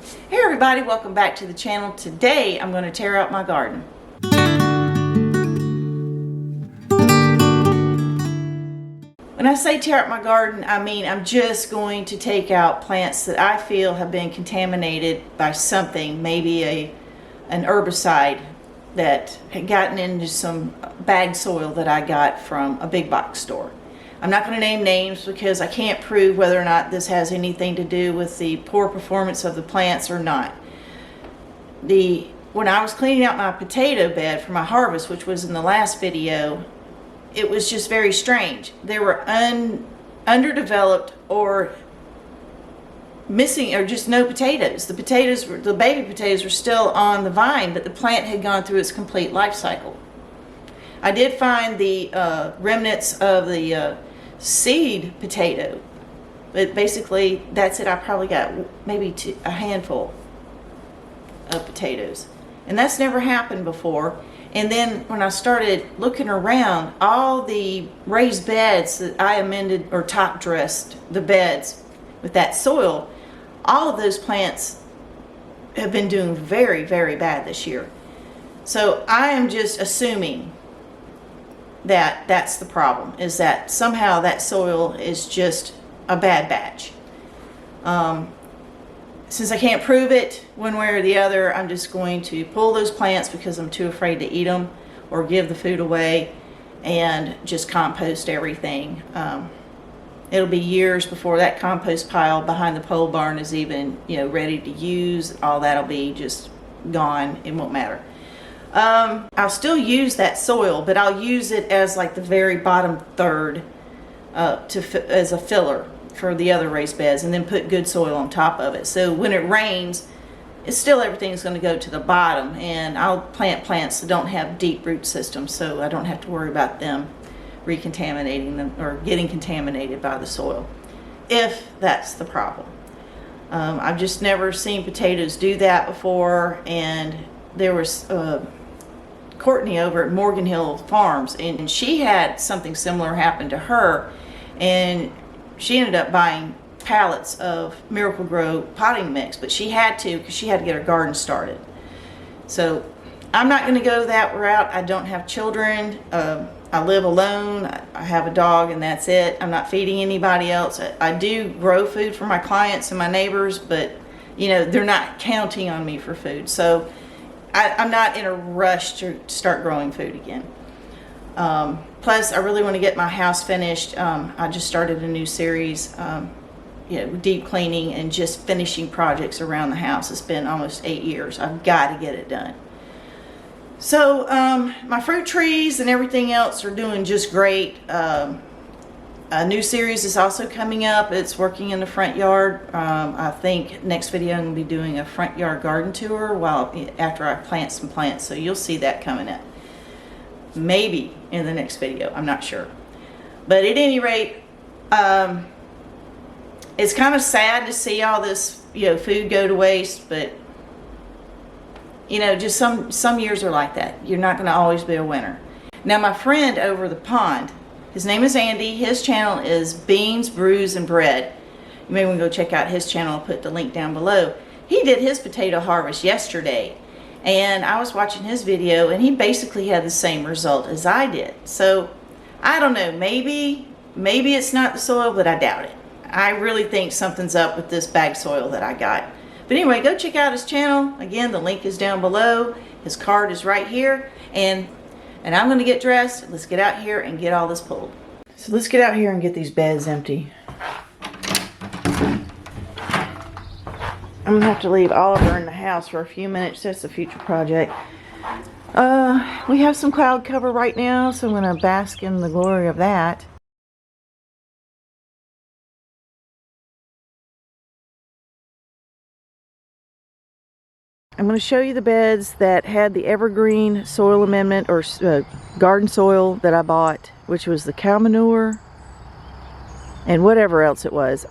Hey everybody, welcome back to the channel. Today I'm going to tear out my garden. When I say tear out my garden, I mean I'm just going to take out plants that I feel have been contaminated by something, maybe an herbicide that had gotten into some bag soil that I got from a big box store. I'm not going to name names because I can't prove whether or not this has anything to do with the poor performance of the plants or not. When I was cleaning out my potato bed for my harvest, which was in the last video, it was just very strange. They were underdeveloped or missing, or just no potatoes. The baby potatoes were still on the vine, but the plant had gone through its complete life cycle. I did find the remnants of the seed potato, but basically that's it. I probably got maybe a handful of potatoes, and that's never happened before. And then when I started looking around, all the raised beds that I amended or top dressed the beds with that soil, all of those plants have been doing very, very bad this year. So I am just assuming that that's the problem, is that somehow that soil is just a bad batch. Since I can't prove it one way or the other, I'm just going to pull those plants because I'm too afraid to eat them or give the food away, and just compost everything. It'll be years before that compost pile behind the pole barn is even, ready to use. All that'll be just gone. It won't matter. I'll still use that soil, but I'll use it as like the very bottom third as a filler for the other raised beds, and then put good soil on top of it. So when it rains, everything's going to go to the bottom, and I'll plant plants that don't have deep root systems, so I don't have to worry about them recontaminating them or getting contaminated by the soil, if that's the problem. I've just never seen potatoes do that before, and there was Courtney over at Morgan Hill Farms, and she had something similar happen to her, and she ended up buying pallets of Miracle-Gro potting mix, but she had to because she had to get her garden started. So I'm not going to go that route. I don't have children. I live alone. I have a dog, and that's it. I'm not feeding anybody else. I do grow food for my clients and my neighbors, but they're not counting on me for food. So I'm not in a rush to start growing food again. Plus, I really want to get my house finished. I just started a new series, deep cleaning and just finishing projects around the house. It's been almost 8 years. I've got to get it done. So my fruit trees and everything else are doing just great. A new series is also coming up. It's working in the front yard. I think next video I'm going to be doing a front yard garden tour after I plant some plants. So you'll see that coming up. Maybe in the next video. I'm not sure. But at any rate, it's kind of sad to see all this food go to waste, but just some years are like that. You're not going to always be a winner. Now my friend over the pond, his name is Andy. His channel is Beans, Brews, and Bread. You may want to go check out his channel. I'll put the link down below. He did his potato harvest yesterday, and I was watching his video, and he basically had the same result as I did. So I don't know, maybe it's not the soil, but I doubt it. I really think something's up with this bag soil that I got. But anyway, go check out his channel. Again, the link is down below. His card is right here. And I'm going to get dressed. Let's get out here and get all this pulled. So let's get out here and get these beds empty. I'm going to have to leave Oliver in the house for a few minutes. That's a future project. We have some cloud cover right now, so I'm going to bask in the glory of that. I'm going to show you the beds that had the evergreen soil amendment or garden soil that I bought, which was the cow manure and whatever else it was,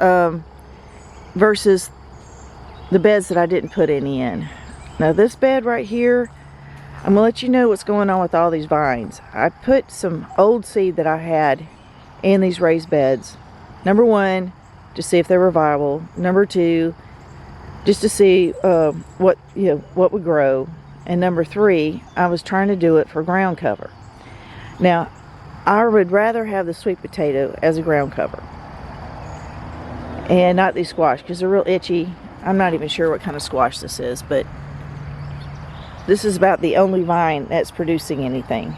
versus the beds that I didn't put any in. Now this bed right here, I'm going to let you know what's going on with all these vines. I put some old seed that I had in these raised beds. Number one, to see if they were viable. Number two, just to see what would grow. And number 3, I was trying to do it for ground cover. Now, I would rather have the sweet potato as a ground cover and not these squash, because they're real itchy. I'm not even sure what kind of squash this is, but this is about the only vine that's producing anything.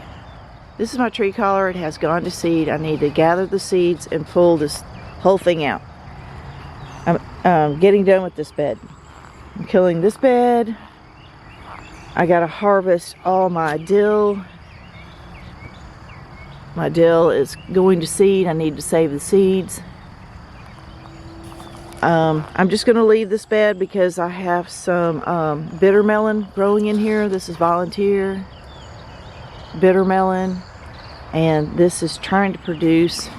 This is my tree collar. It has gone to seed. I need to gather the seeds and pull this whole thing out. I'm getting done with this bed. I'm killing this bed. I gotta harvest all my dill. My dill is going to seed. I need to save the seeds. I'm just going to leave this bed because I have some bitter melon growing in here. This is volunteer bitter melon, and this is trying to produce.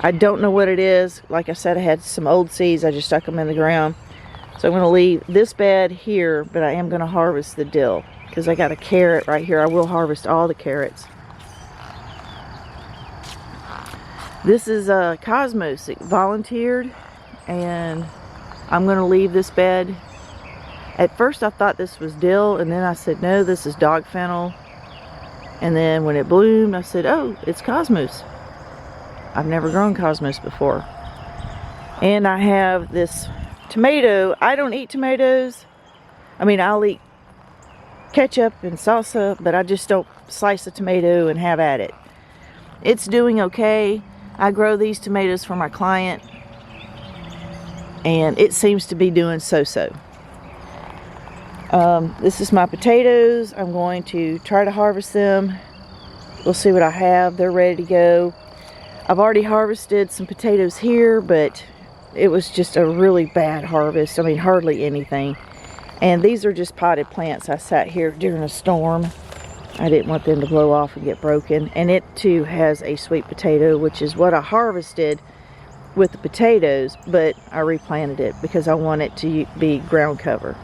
I don't know what it is. Like I said, I had some old seeds. I just stuck them in the ground. So I'm going to leave this bed here, but I am going to harvest the dill because I got a carrot right here. I will harvest all the carrots. This is Cosmos. It volunteered, and I'm going to leave this bed. At first I thought this was dill, and then I said no, this is dog fennel. And then when it bloomed, I said, oh, it's Cosmos. I've never grown Cosmos before. And I have this tomato. I don't eat tomatoes. I mean, I'll eat ketchup and salsa, but I just don't slice a tomato and have at it. It's doing okay. I grow these tomatoes for my client, and it seems to be doing so-so. This is my potatoes. I'm going to try to harvest them. We'll see what I have. They're ready to go. I've already harvested some potatoes here, but it was just a really bad harvest. I mean, hardly anything. And these are just potted plants. I sat here during a storm. I didn't want them to blow off and get broken. And it too has a sweet potato, which is what I harvested with the potatoes, but I replanted it because I want it to be ground cover.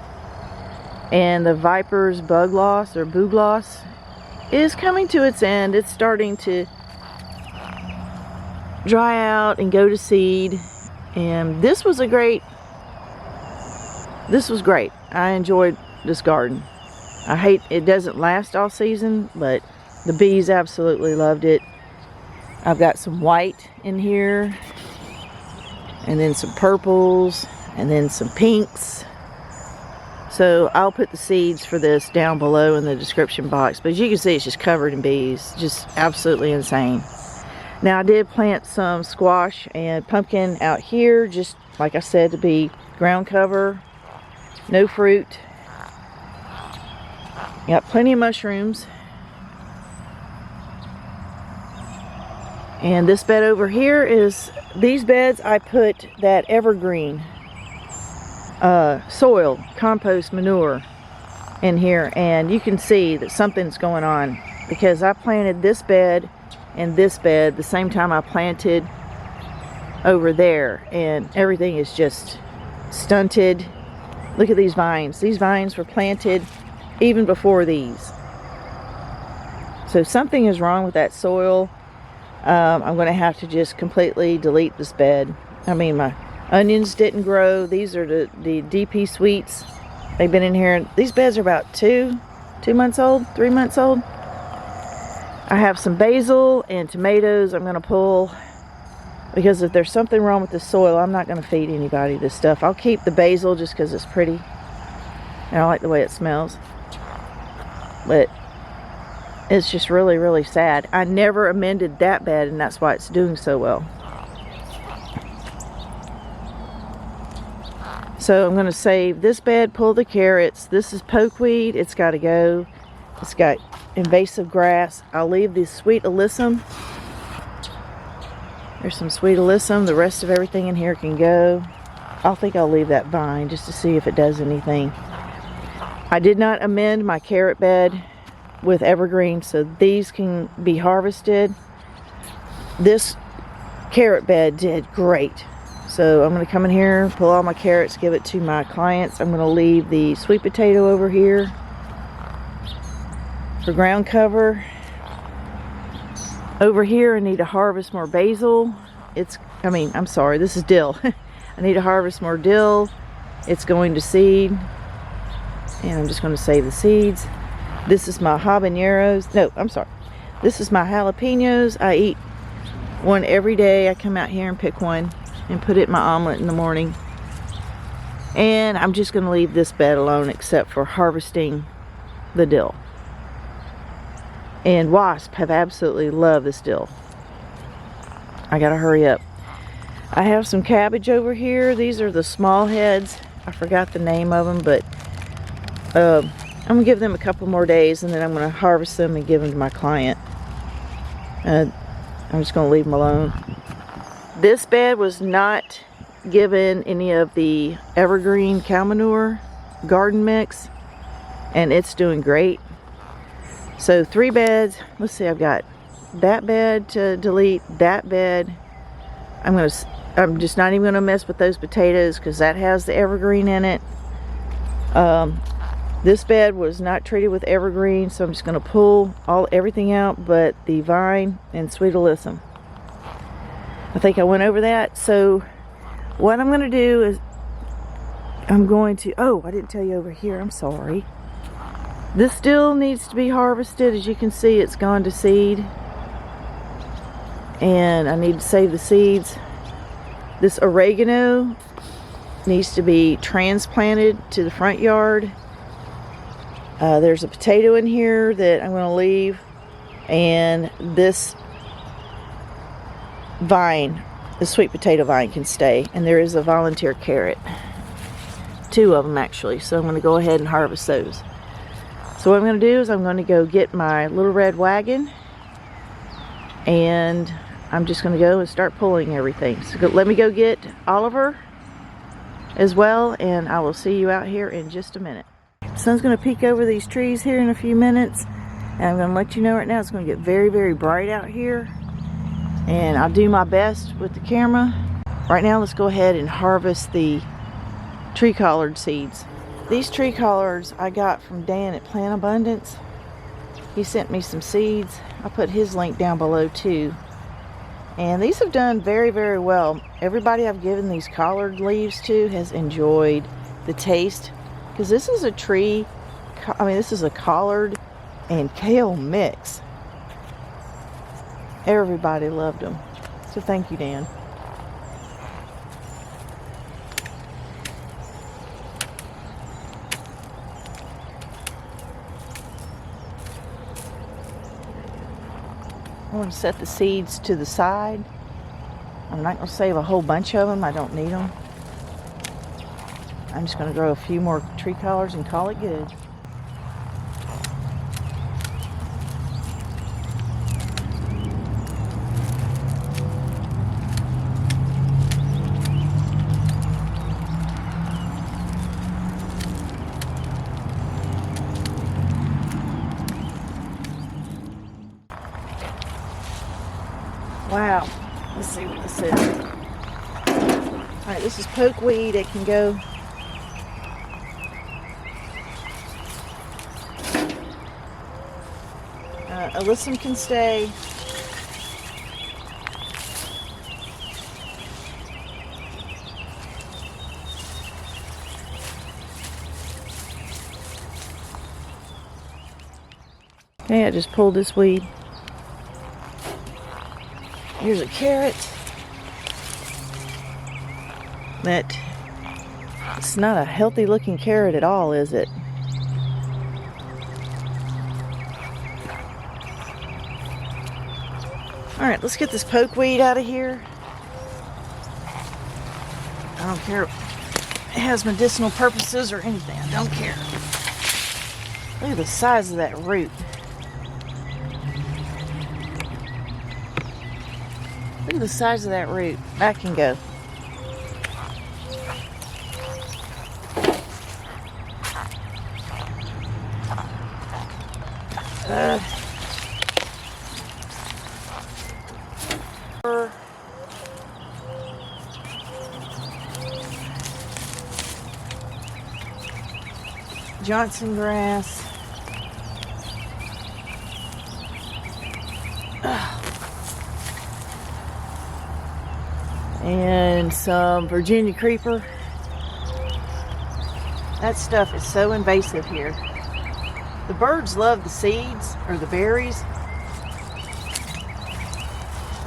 And the Viper's bug loss or bug loss is coming to its end. It's starting to dry out and go to seed. And this was great. I enjoyed this garden. I hate it doesn't last all season, but the bees absolutely loved it. I've got some white in here, and then some purples, and then some pinks. So I'll put the seeds for this down below in the description box. But as you can see, it's just covered in bees. Just absolutely insane. Now, I did plant some squash and pumpkin out here, just like I said, to be ground cover. No fruit. Got plenty of mushrooms. And this bed over here is, these beds I put that evergreen soil, compost, manure in here. And you can see that something's going on because I planted this bed and this bed the same time I planted over there. And everything is just stunted. Look at these vines. These vines were planted even before these. So something is wrong with that soil. I'm going to have to just completely delete this bed. I mean, my onions didn't grow. These are the DP sweets. They've been in here. These beds are about 2 months old, 3 months old. I have some basil and tomatoes I'm going to pull because if there's something wrong with the soil, I'm not going to feed anybody this stuff. I'll keep the basil just because it's pretty and I like the way it smells. But it's just really, really sad. I never amended that bed, and that's why it's doing so well. So I'm going to save this bed, pull the carrots. This is pokeweed. It's got to go. It's got invasive grass. I'll leave the sweet alyssum. There's some sweet alyssum. The rest of everything in here can go. I think I'll leave that vine just to see if it does anything. I did not amend my carrot bed with evergreen, so these can be harvested. This carrot bed did great. So I'm going to come in here, pull all my carrots, give it to my clients. I'm going to leave the sweet potato over here for ground cover. Over here I need to harvest more basil. I'm sorry, this is dill. I need to harvest more dill It's going to seed, and I'm just going to save the seeds. This is my habaneros. No, I'm sorry. This is my jalapenos. I eat one every day. I come out here and pick one and put it in my omelet in the morning. And I'm just going to leave this bed alone except for harvesting the dill. And wasps have absolutely loved this dill. I gotta hurry up. I have some cabbage over here. These are the small heads. I forgot the name of them, but I'm gonna give them a couple more days, and then I'm gonna harvest them and give them to my client. I'm just gonna leave them alone. This bed was not given any of the evergreen cow manure garden mix, and it's doing great. So 3 beds. Let's see, I've got that bed to delete, that bed. I'm just not even gonna mess with those potatoes because that has the evergreen in it. This bed was not treated with evergreen, so I'm just gonna pull everything out but the vine and sweet alyssum. I think I went over that. So what I'm gonna do is oh, I didn't tell you over here, I'm sorry. This still needs to be harvested. As you can see, it's gone to seed. And I need to save the seeds. This oregano needs to be transplanted to the front yard. There's a potato in here that I'm going to leave. And this vine, the sweet potato vine, can stay. And there is a volunteer carrot. 2 of them actually. So I'm going to go ahead and harvest those. So what I'm going to do is I'm going to go get my little red wagon. And I'm just going to go and start pulling everything. So let me go get Oliver as well, and I will see you out here in just a minute. The sun's going to peek over these trees here in a few minutes, and I'm going to let you know right now it's going to get very, very bright out here, and I'll do my best with the camera. Right now, let's go ahead and harvest the tree collard seeds. These tree collards I got from Dan at Plant Abundance. He sent me some seeds. I'll put his link down below too. And these have done very, very well. Everybody I've given these collard leaves to has enjoyed the taste. Because this is a tree, this is a collard and kale mix. Everybody loved them. So thank you, Dan. I'm going to set the seeds to the side. I'm not going to save a whole bunch of them. I don't need them. I'm just going to grow a few more tree collards and call it good. Wow, let's see what this is. Alright, this is pokeweed. It can go. Alyssum can stay. Okay, I just pulled this weed. Here's a carrot. It's not a healthy looking carrot at all, is it? Alright, let's get this pokeweed out of here. I don't care if it has medicinal purposes or anything. I don't care. Look at the size of that root. Look at the size of that root. That can go. Johnson grass. And some Virginia creeper. That stuff is so invasive here. The birds love the seeds or the berries.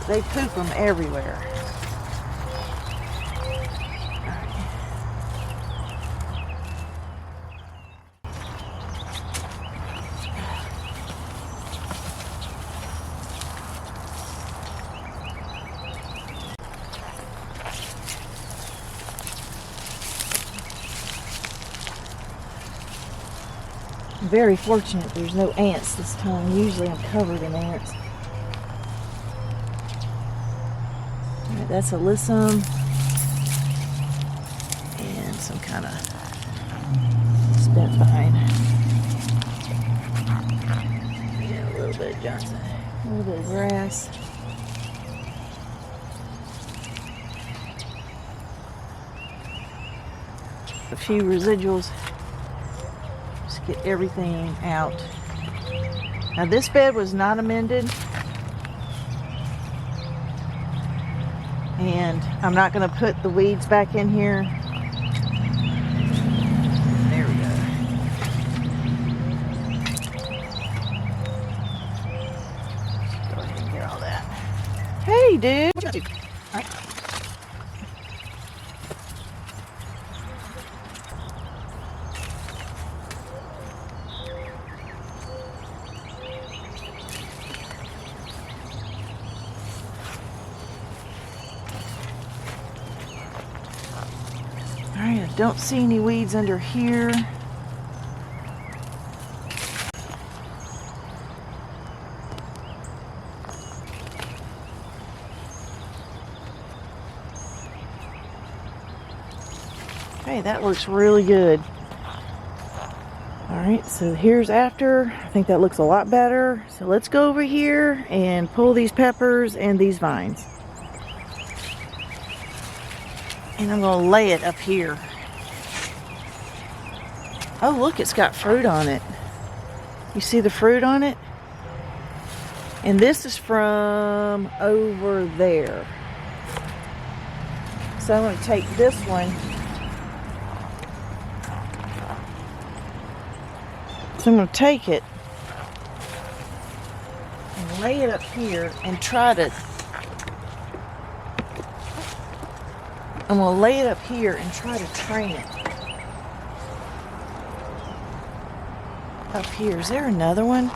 They poop them everywhere. I'm very fortunate there's no ants this time. Usually I'm covered in ants. Alright, that's alyssum and some kind of spent vine. Yeah, a little bit of Johnson, a little bit of grass. A few residuals. Just get everything out. Now this bed was not amended, and I'm not going to put the weeds back in here. There we go. Go ahead and get all that. Hey, dude. What you up to? All right. Alright, I don't see any weeds under here. Okay, that looks really good. Alright, so here's after. I think that looks a lot better. So let's go over here and pull these peppers and these vines. And I'm going to lay it up here. Oh, look, it's got fruit on it. You see the fruit on it? And this is from over there. So I'm going to take this one. So I'm going to take it and lay it up here and try to... I'm going to lay it up here and try to train it. Up here. Is there another one?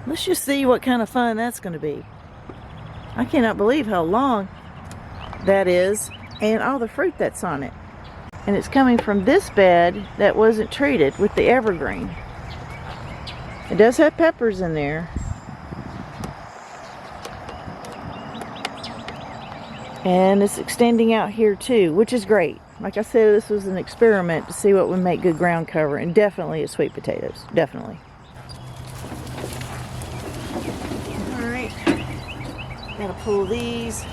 Let's just see what kind of fun that's going to be. I cannot believe how long that is and all the fruit that's on it. And it's coming from this bed that wasn't treated with the evergreen. It does have peppers in there. And it's extending out here too, which is great. Like I said, this was an experiment to see what would make good ground cover, and definitely it's sweet potatoes. Definitely. Alright. Gotta pull these.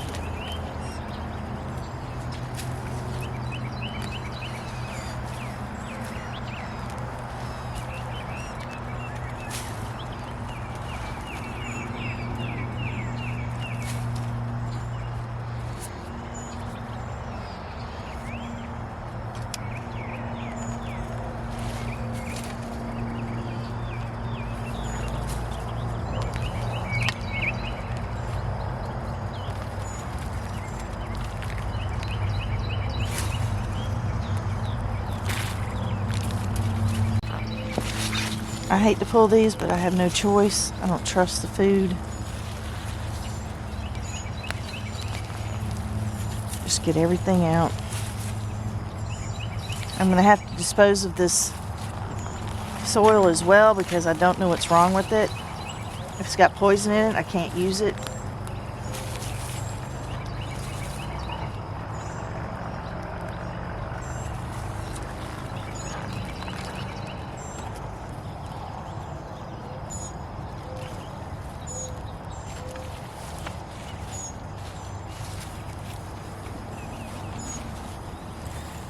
I hate to pull these, but I have no choice. I don't trust the food. Just get everything out. I'm going to have to dispose of this soil as well because I don't know what's wrong with it. If it's got poison in it, I can't use it.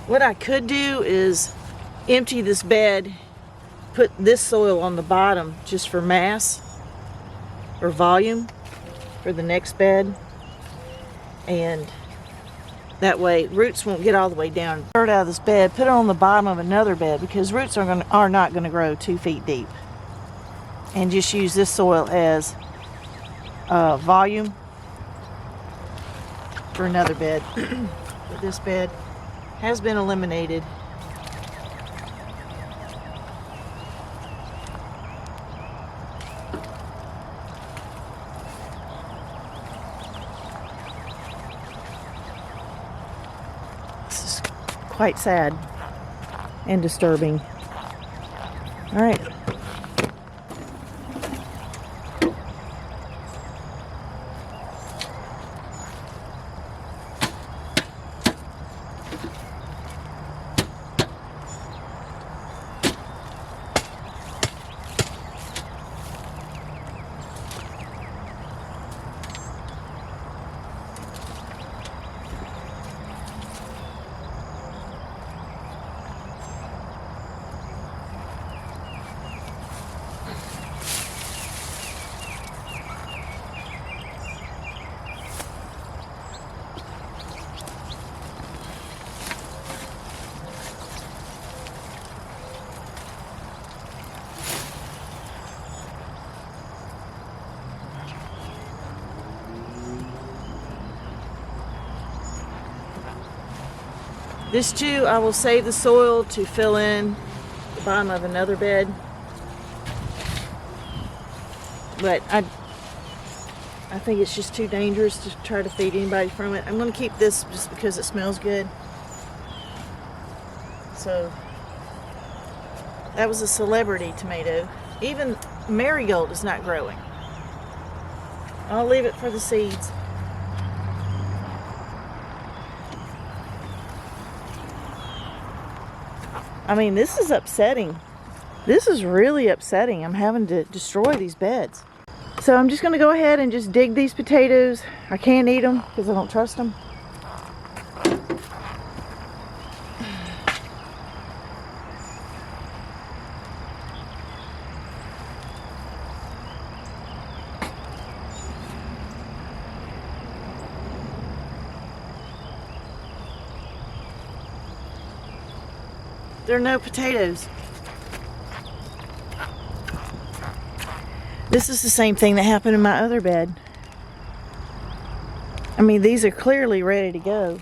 What I could do is empty this bed, put this soil on the bottom just for mass or volume for the next bed, and that way roots won't get all the way down. Dirt out of this bed, put it on the bottom of another bed because roots are not going to grow 2 feet deep, and just use this soil as volume for another bed. But this bed has been eliminated. This is quite sad and disturbing. All right. This too, I will save the soil to fill in the bottom of another bed. But I think it's just too dangerous to try to feed anybody from it. I'm going to keep this just because it smells good. So that was a celebrity tomato. Even marigold is not growing. I'll leave it for the seeds. I mean, this is upsetting. This is really upsetting. I'm having to destroy these beds. So I'm just going to go ahead and just dig these potatoes. I can't eat them because I don't trust them. There are no potatoes. This is the same thing that happened in my other bed. I mean, these are clearly ready to go.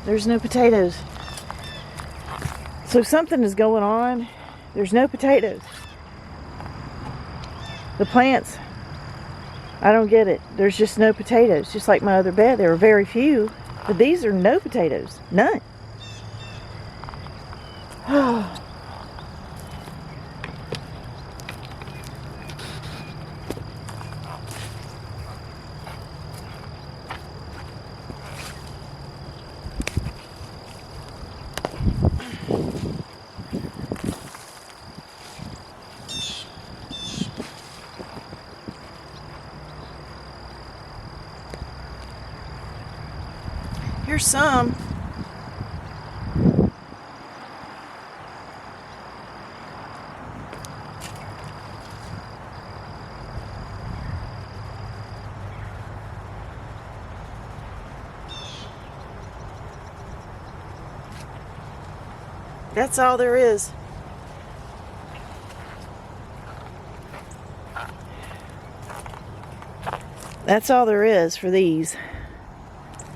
There's no potatoes. So something is going on. There's no potatoes. The plants, I don't get it. There's just no potatoes. Just like my other bed, there were very few. But these are no potatoes. None. Here's some. That's all there is. That's all there is for these.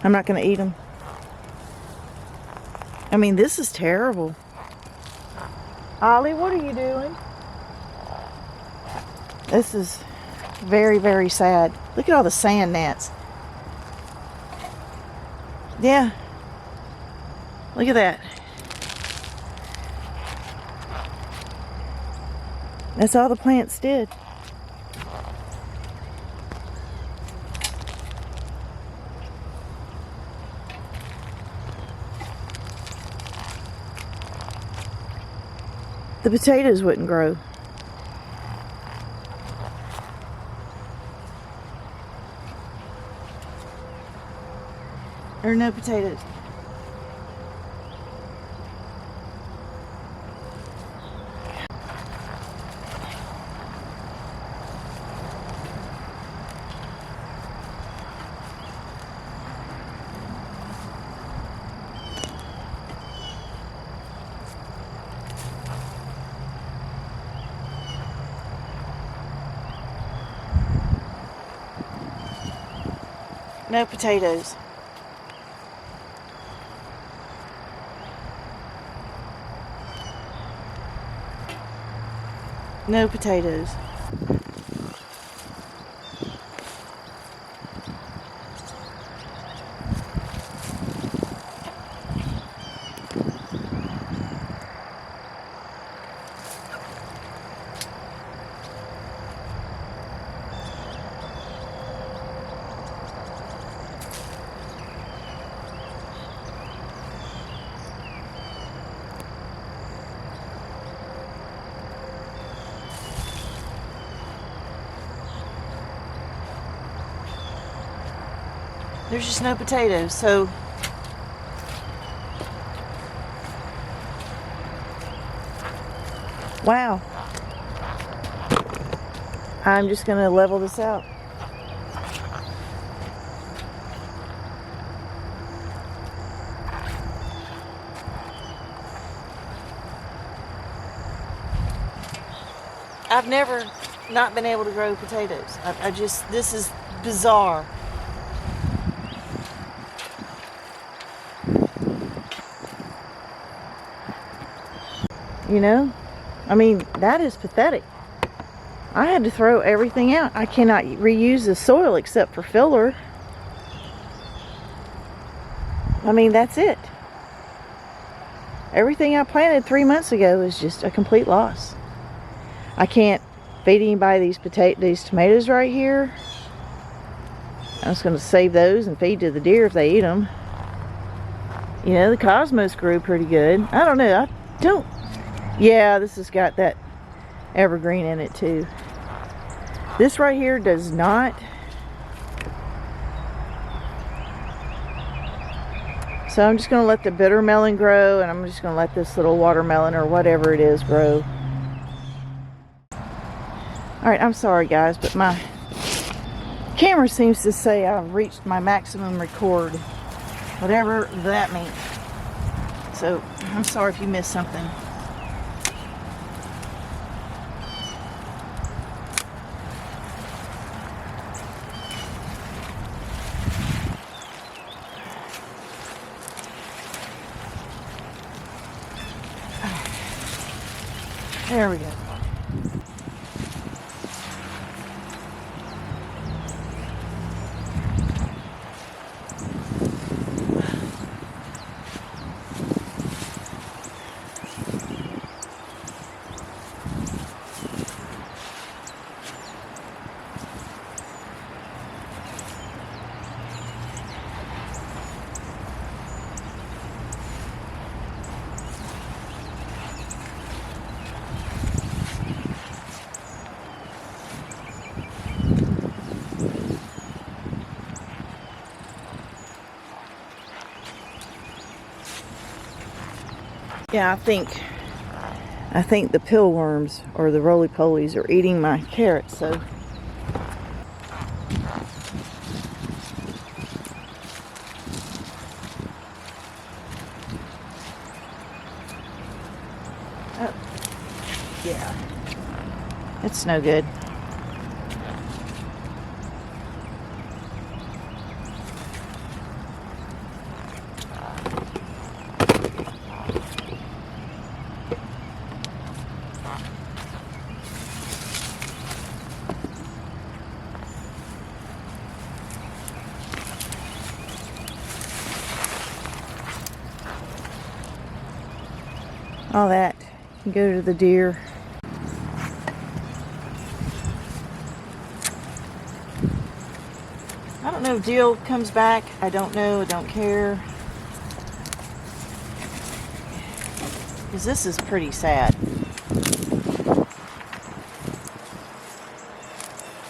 I'm not going to eat them. I mean, this is terrible. Ollie, what are you doing? This is very, very sad. Look at all the sand gnats. Yeah. Look at that. That's all the plants did. The potatoes wouldn't grow. There are no potatoes. No potatoes. No potatoes. There's just no potatoes, so wow. I'm just gonna level this out. I've never not been able to grow potatoes. I just, this is bizarre. You know, I mean, that is pathetic. I had to throw everything out. I cannot reuse the soil except for filler. I mean, that's it. Everything I planted 3 months ago is just a complete loss. I can't feed anybody these tomatoes right here. I'm just going to save those and feed to the deer if they eat them. You know, the cosmos grew pretty good. I don't know. I don't. Yeah, this has got that evergreen in it too. This right here does not. So I'm just going to let the bitter melon grow, and I'm just going to let this little watermelon or whatever it is grow. Alright, I'm sorry guys, but my camera seems to say I've reached my maximum record. Whatever that means. So, I'm sorry if you missed something. There we go. Yeah, I think the pillworms or the roly-polies are eating my carrots, so Oh, yeah. It's no good. All that can go to the deer. I don't know if dill comes back. I don't know. I don't care. Because this is pretty sad.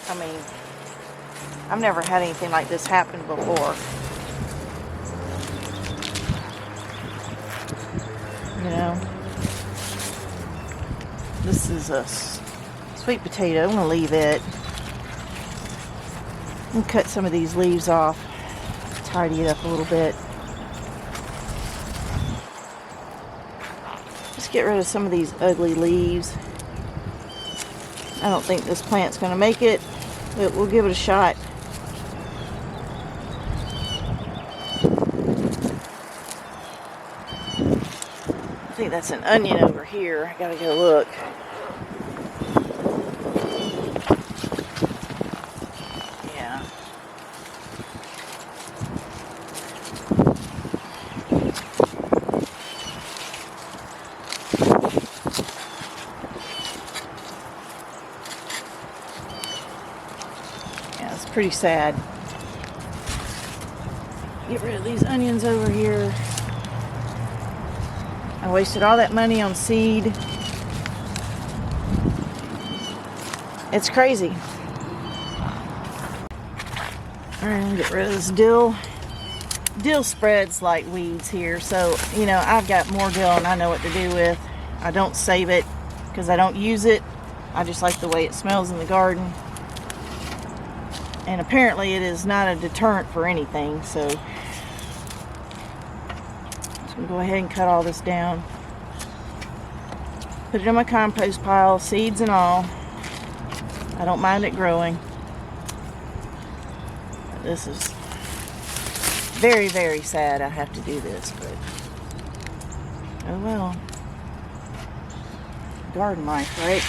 I mean, I've never had anything like this happen before. You know? This is a sweet potato. I'm going to leave it. And cut some of these leaves off. Tidy it up a little bit. Just get rid of some of these ugly leaves. I don't think this plant's going to make it, but we'll give it a shot. I think that's an onion over here. I gotta go look. Yeah. Yeah, it's pretty sad. Get rid of these onions over here. I wasted all that money on seed. It's crazy. Alright, I'll get rid of this dill. Dill spreads like weeds here, so, you know, I've got more dill and I know what to do with. I don't save it because I don't use it. I just like the way it smells in the garden. And apparently it is not a deterrent for anything, so I'm going to go ahead and cut all this down. Put it in my compost pile, seeds and all. I don't mind it growing. This is very, very sad I have to do this, but oh well. Garden life, right?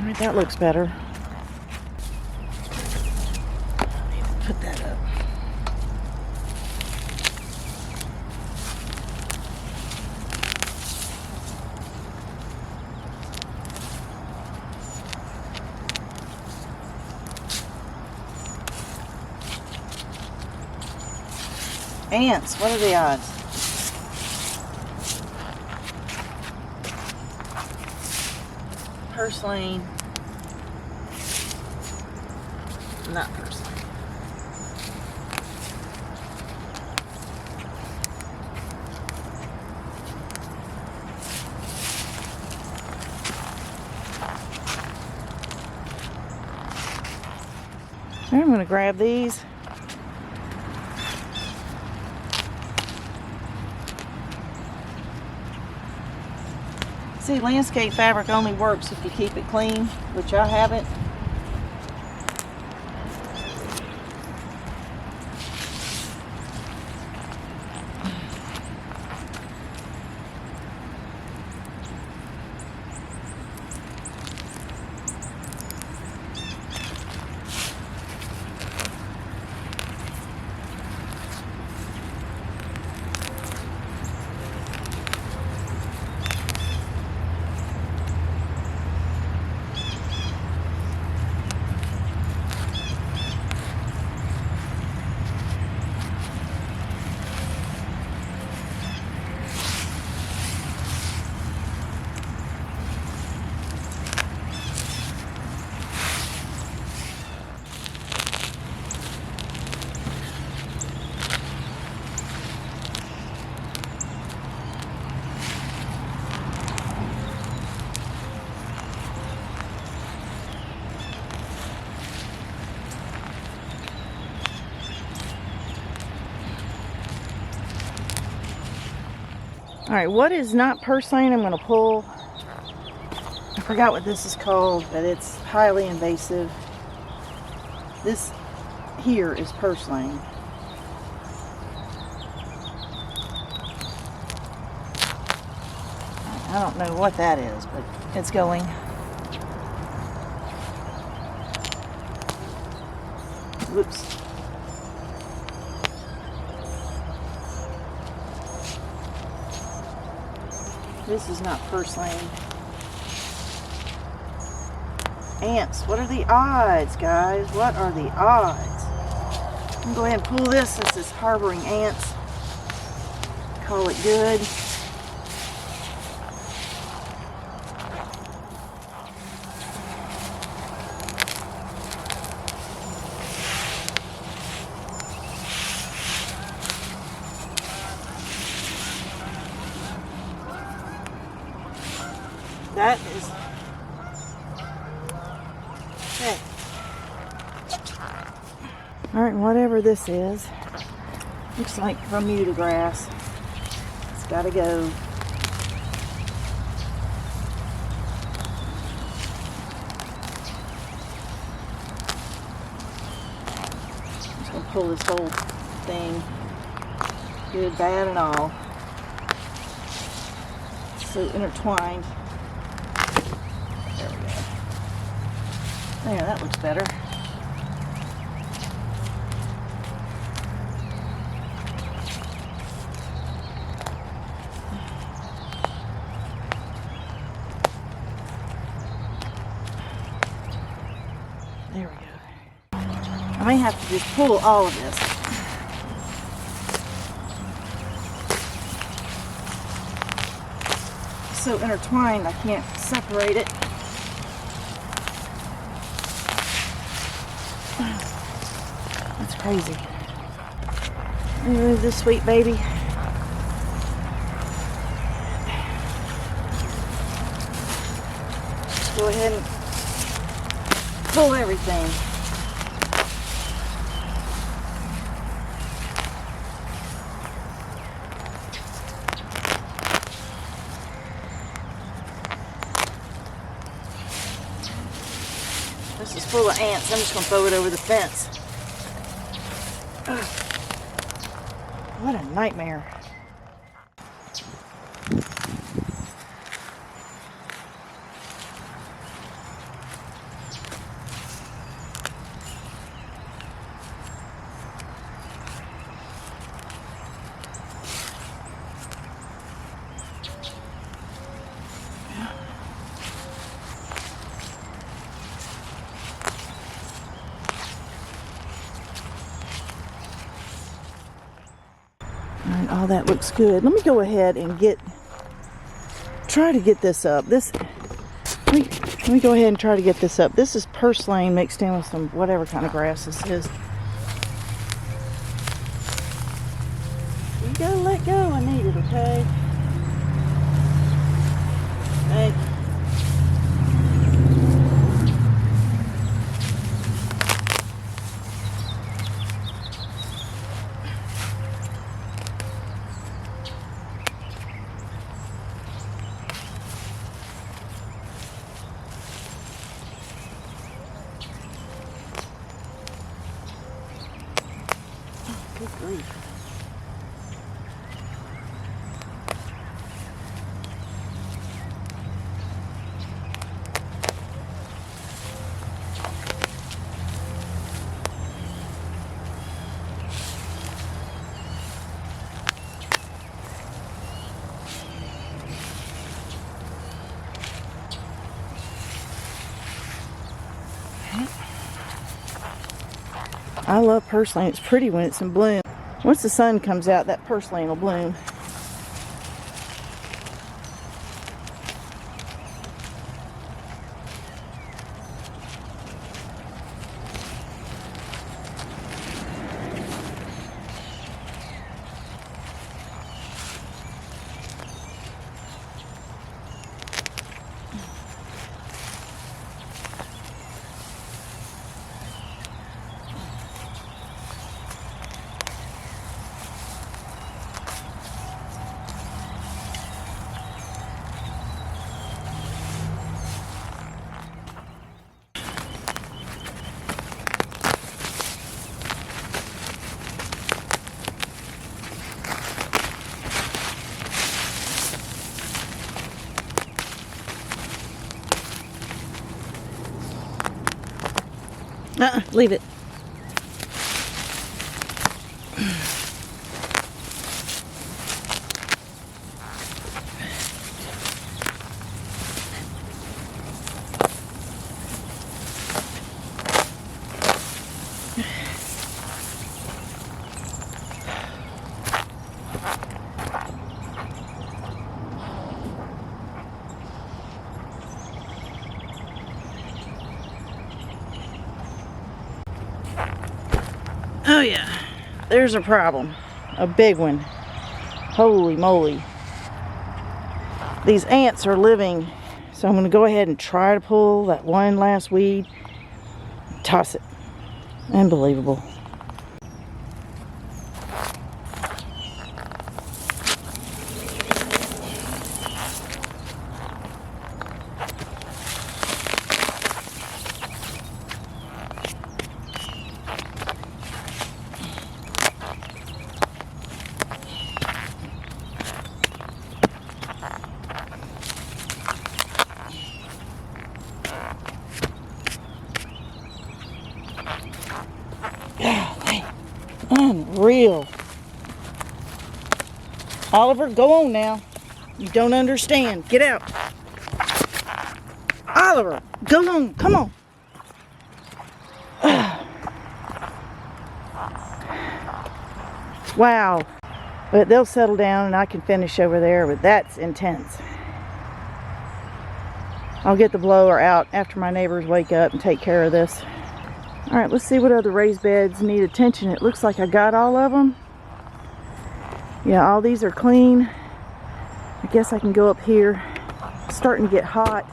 Alright, that looks better. Put that up. Ants, what are the odds? Purslane. Not purslane. I'm going to grab these. See, landscape fabric only works if you keep it clean, which I haven't. All right, what is not purslane I'm going to pull? I forgot what this is called, but it's highly invasive. This here is purslane. I don't know what that is, but it's going. Whoops. This is not purslane. Ants. What are the odds, guys? What are the odds? I'm going to go ahead and pull this since it's harboring ants. Call it good. That is okay. Alright, whatever this is, looks like Bermuda grass. It's gotta go. I'm just gonna pull this whole thing, good, bad, and all. It's so intertwined. There we go. There, that looks better. There we go. I may have to just pull all of this. It's so intertwined I can't separate it. That's crazy. Remove this sweet baby. Just go ahead and pull everything. This is full of ants. I'm just going to throw it over the fence. Ugh. What a nightmare. Alright, all that looks good. Let me go ahead and try to get this up. Let me go ahead and try to get this up. This is purslane mixed in with some whatever kind of grass this is. You gotta let go. I need it, okay? Thank you. Good grief. I love purslane. It's pretty when it's in bloom. Once the sun comes out, that purslane will bloom. Leave it. Oh yeah, there's a problem, a big one. Holy moly. These ants are living, so I'm going to go ahead and try to pull that one last weed, toss it. Unbelievable. Unreal. Oliver, go on now. You don't understand. Get out. Oliver, go on. Come on. Wow. But they'll settle down and I can finish over there, but that's intense. I'll get the blower out after my neighbors wake up and take care of this. Alright, let's see what other raised beds need attention. It looks like I got all of them. Yeah, all these are clean. I guess I can go up here. It's starting to get hot.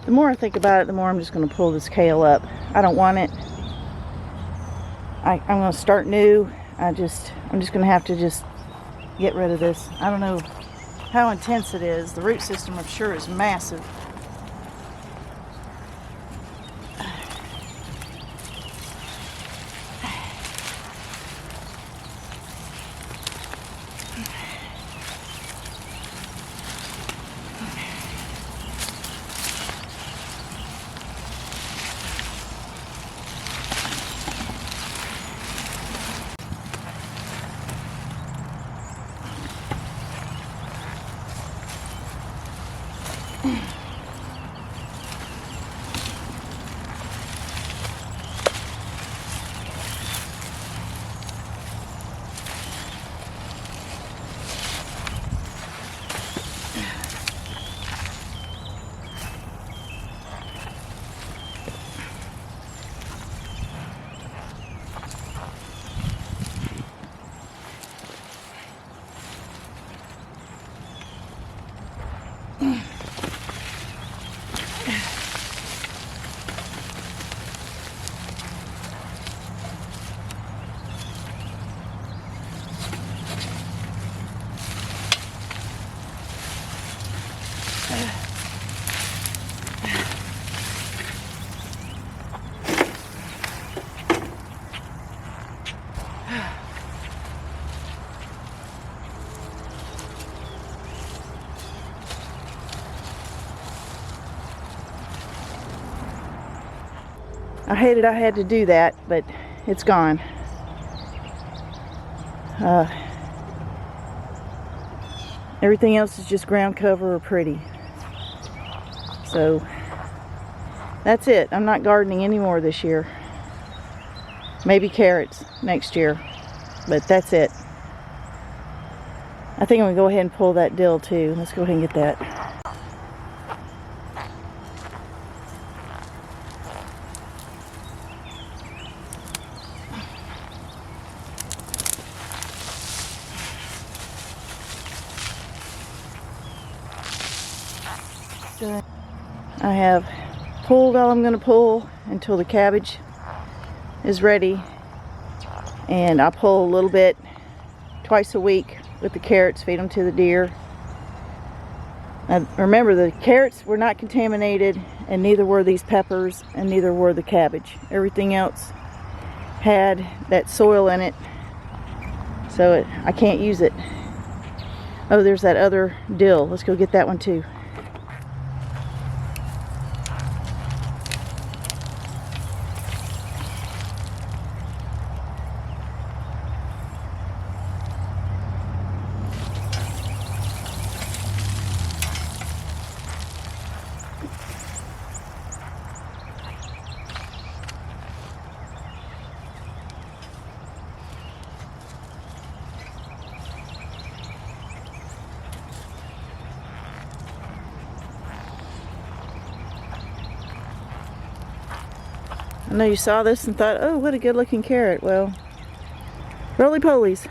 The more I think about it, the more I'm just going to pull this kale up. I don't want it. I'm going to start new. I'm just going to have to just get rid of this. I don't know how intense it is. The root system, I'm sure, is massive. I hated I had to do that, but it's gone. Everything else is just ground cover or pretty. So that's it. I'm not gardening anymore this year. Maybe carrots next year, but that's it. I think I'm gonna go ahead and pull that dill too. Let's go ahead and get that. I have pulled all I'm going to pull until the cabbage is ready, and I pull a little bit twice a week with the carrots, feed them to the deer. Now, remember, the carrots were not contaminated, and neither were these peppers, and neither were the cabbage. Everything else had that soil in it, so I can't use it. Oh, there's that other dill. Let's go get that one too. I know you saw this and thought, oh, what a good looking carrot. Well, roly polies.